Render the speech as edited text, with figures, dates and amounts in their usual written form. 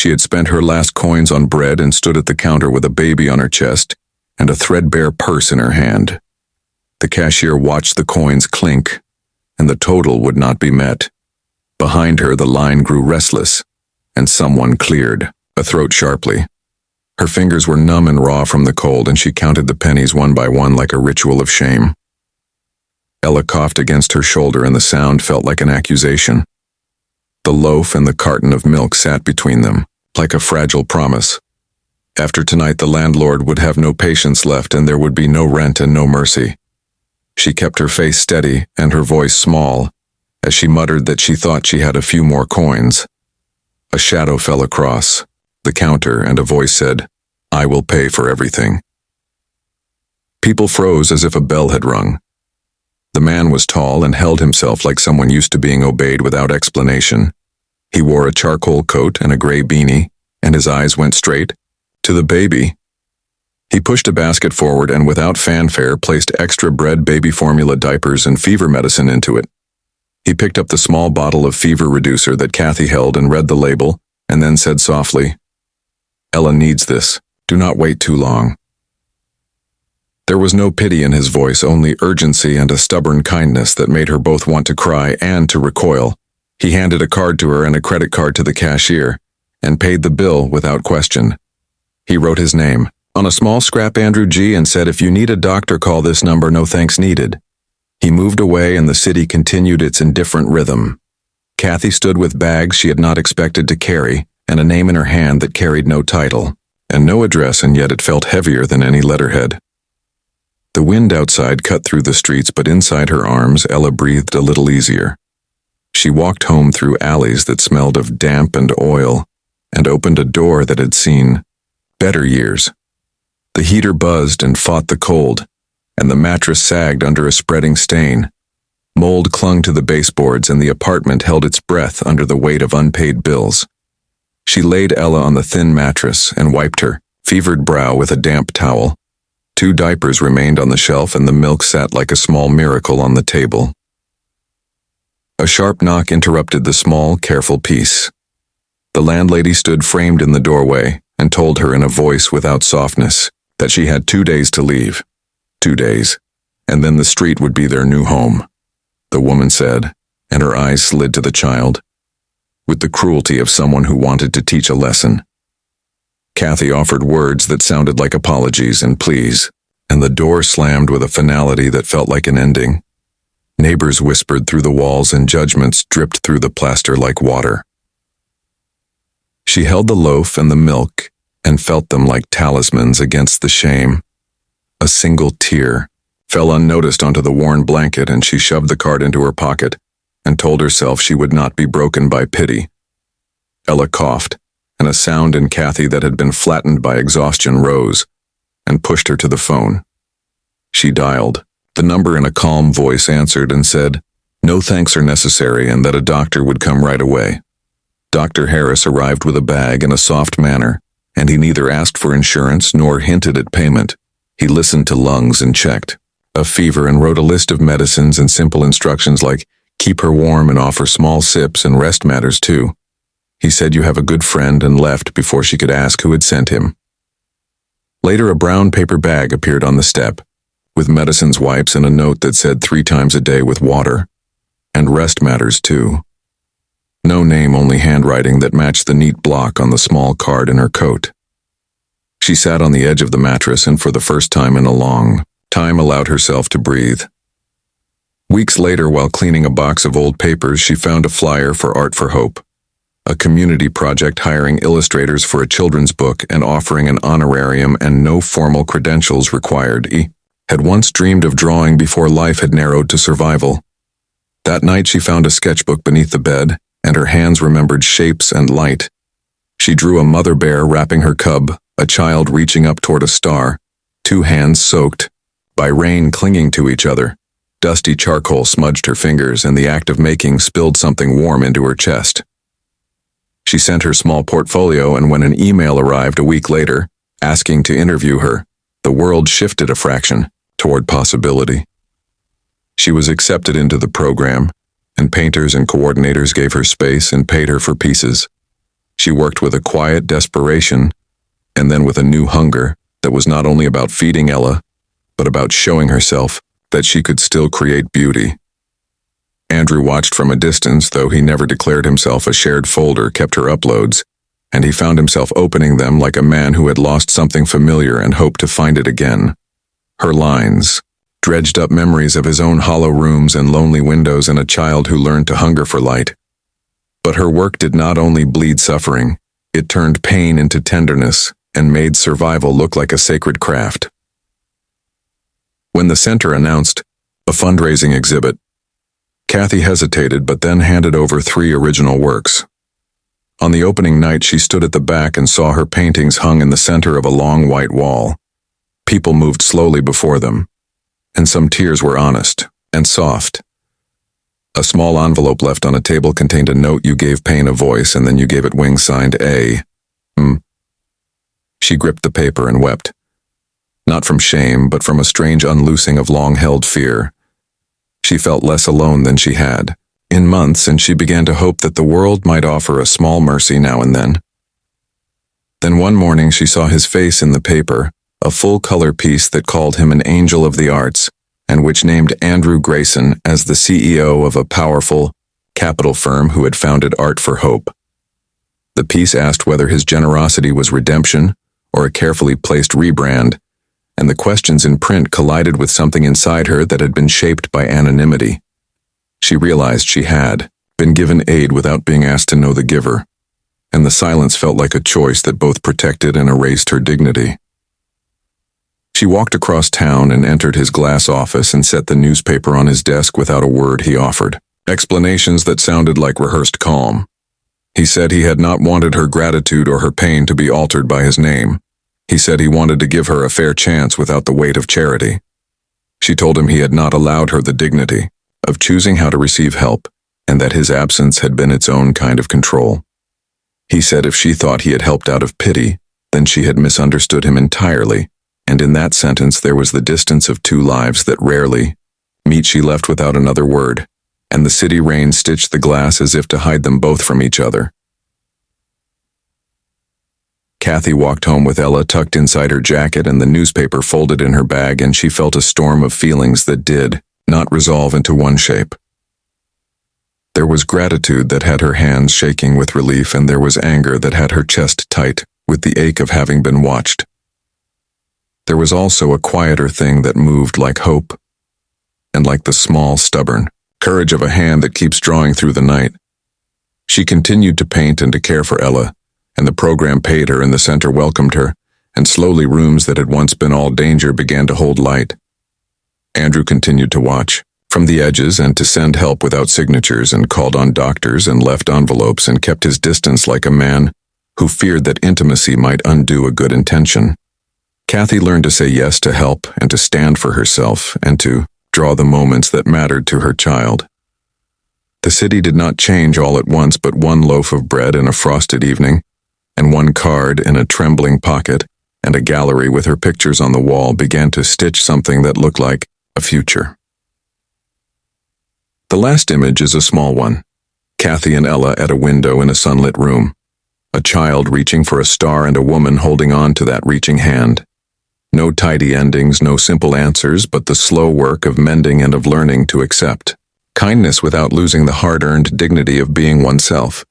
She had spent her last coins on bread and stood at the counter with a baby on her chest and a threadbare purse in her hand. The cashier watched the coins clink, and the total would not be met. Behind her, the line grew restless, and someone cleared a throat sharply. Her fingers were numb and raw from the cold, and she counted the pennies one by one like a ritual of shame. Ella coughed against her shoulder, and the sound felt like an accusation. The loaf and the carton of milk sat between them, like a fragile promise. After tonight, the landlord would have no patience left, and there would be no rent and no mercy. She kept her face steady and her voice small, as she muttered that she thought she had a few more coins. A shadow fell across the counter, and a voice said, "I will pay for everything." People froze as if a bell had rung. The man was tall and held himself like someone used to being obeyed without explanation. He wore a charcoal coat and a gray beanie, and his eyes went straight to the baby. He pushed a basket forward and without fanfare placed extra bread, baby formula, diapers, and fever medicine into it. He picked up the small bottle of fever reducer that Kathy held and read the label, and then said softly, "Ella needs this. Do not wait too long." There was no pity in his voice, only urgency and a stubborn kindness that made her both want to cry and to recoil. He handed a card to her and a credit card to the cashier, and paid the bill without question. He wrote his name on a small scrap, Andrew G., and said, "If you need a doctor, call this number, no thanks needed." He moved away, and the city continued its indifferent rhythm. Kathy stood with bags she had not expected to carry, and a name in her hand that carried no title, and no address, and yet it felt heavier than any letterhead. The wind outside cut through the streets, but inside her arms, Ella breathed a little easier. She walked home through alleys that smelled of damp and oil, and opened a door that had seen better years. The heater buzzed and fought the cold, and the mattress sagged under a spreading stain. Mold clung to the baseboards, and the apartment held its breath under the weight of unpaid bills. She laid Ella on the thin mattress and wiped her fevered brow with a damp towel. 2 diapers remained on the shelf, and the milk sat like a small miracle on the table. A sharp knock interrupted the small, careful peace. The landlady stood framed in the doorway and told her in a voice without softness that she had 2 days to leave. 2 days, and then the street would be their new home, the woman said, and her eyes slid to the child, with the cruelty of someone who wanted to teach a lesson. Kathy offered words that sounded like apologies and pleas, and the door slammed with a finality that felt like an ending. Neighbors whispered through the walls, and judgments dripped through the plaster like water. She held the loaf and the milk and felt them like talismans against the shame. A single tear fell unnoticed onto the worn blanket, and she shoved the card into her pocket and told herself she would not be broken by pity. Ella coughed, and a sound in Kathy that had been flattened by exhaustion rose and pushed her to the phone. She dialed. The number in a calm voice answered and said, "No thanks are necessary," and that a doctor would come right away. Dr. Harris arrived with a bag in a soft manner, and he neither asked for insurance nor hinted at payment. He listened to lungs and checked a fever and wrote a list of medicines and simple instructions like keep her warm and offer small sips, and rest matters too. He said, "You have a good friend," and left before she could ask who had sent him. Later, a brown paper bag appeared on the step, with medicines, wipes, and a note that said 3 times a day with water, and rest matters too. No name, only handwriting that matched the neat block on the small card in her coat. She sat on the edge of the mattress, and for the first time in a long time allowed herself to breathe. Weeks later, while cleaning a box of old papers, she found a flyer for Art for Hope, a community project hiring illustrators for a children's book and offering an honorarium and no formal credentials required. Had once dreamed of drawing before life had narrowed to survival. That night she found a sketchbook beneath the bed, and her hands remembered shapes and light. She drew a mother bear wrapping her cub, a child reaching up toward a star, 2 hands soaked by rain clinging to each other. Dusty charcoal smudged her fingers, and the act of making spilled something warm into her chest. She sent her small portfolio, and when an email arrived a week later, asking to interview her, the world shifted a fraction toward possibility. She was accepted into the program, and painters and coordinators gave her space and paid her for pieces. She worked with a quiet desperation, and then with a new hunger that was not only about feeding Ella, but about showing herself that she could still create beauty. Andrew watched from a distance, though he never declared himself. A shared folder kept her uploads, and he found himself opening them like a man who had lost something familiar and hoped to find it again. Her lines, dredged up memories of his own hollow rooms and lonely windows and a child who learned to hunger for light. But her work did not only bleed suffering, it turned pain into tenderness and made survival look like a sacred craft. When the center announced a fundraising exhibit, Kathy hesitated but then handed over 3 original works. On the opening night, she stood at the back and saw her paintings hung in the center of a long white wall. People moved slowly before them, and some tears were honest and soft. A small envelope left on a table contained a note. You gave pain a voice, and then you gave it wings, signed A. She gripped the paper and wept, not from shame, but from a strange unloosing of long-held fear. She felt less alone than she had in months, and she began to hope that the world might offer a small mercy now and then. Then one morning she saw his face in the paper, a full-color piece that called him an angel of the arts, and which named Andrew Grayson as the CEO of a powerful capital firm who had founded Art for Hope. The piece asked whether his generosity was redemption or a carefully placed rebrand, and the questions in print collided with something inside her that had been shaped by anonymity. She realized she had been given aid without being asked to know the giver, and the silence felt like a choice that both protected and erased her dignity. She walked across town and entered his glass office and set the newspaper on his desk without a word. He offered explanations that sounded like rehearsed calm. He said he had not wanted her gratitude or her pain to be altered by his name. He said he wanted to give her a fair chance without the weight of charity. She told him he had not allowed her the dignity of choosing how to receive help, and that his absence had been its own kind of control. He said if she thought he had helped out of pity, then she had misunderstood him entirely, and in that sentence there was the distance of 2 lives that rarely meet. She left without another word, and the city rain stitched the glass as if to hide them both from each other. Kathy walked home with Ella tucked inside her jacket and the newspaper folded in her bag, and she felt a storm of feelings that did not resolve into one shape. There was gratitude that had her hands shaking with relief, and there was anger that had her chest tight with the ache of having been watched. There was also a quieter thing that moved like hope, and like the small, stubborn courage of a hand that keeps drawing through the night. She continued to paint and to care for Ella, and the program paid her, and the center welcomed her, and slowly rooms that had once been all danger began to hold light. Andrew continued to watch from the edges and to send help without signatures, and called on doctors and left envelopes, and kept his distance like a man who feared that intimacy might undo a good intention. Kathy learned to say yes to help and to stand for herself and to draw the moments that mattered to her child. The city did not change all at once, but one loaf of bread in a frosted evening, and one card in a trembling pocket, and a gallery with her pictures on the wall began to stitch something that looked like a future. The last image is a small one. Kathy and Ella at a window in a sunlit room. A child reaching for a star and a woman holding on to that reaching hand. No tidy endings, no simple answers, but the slow work of mending and of learning to accept kindness without losing the hard-earned dignity of being oneself.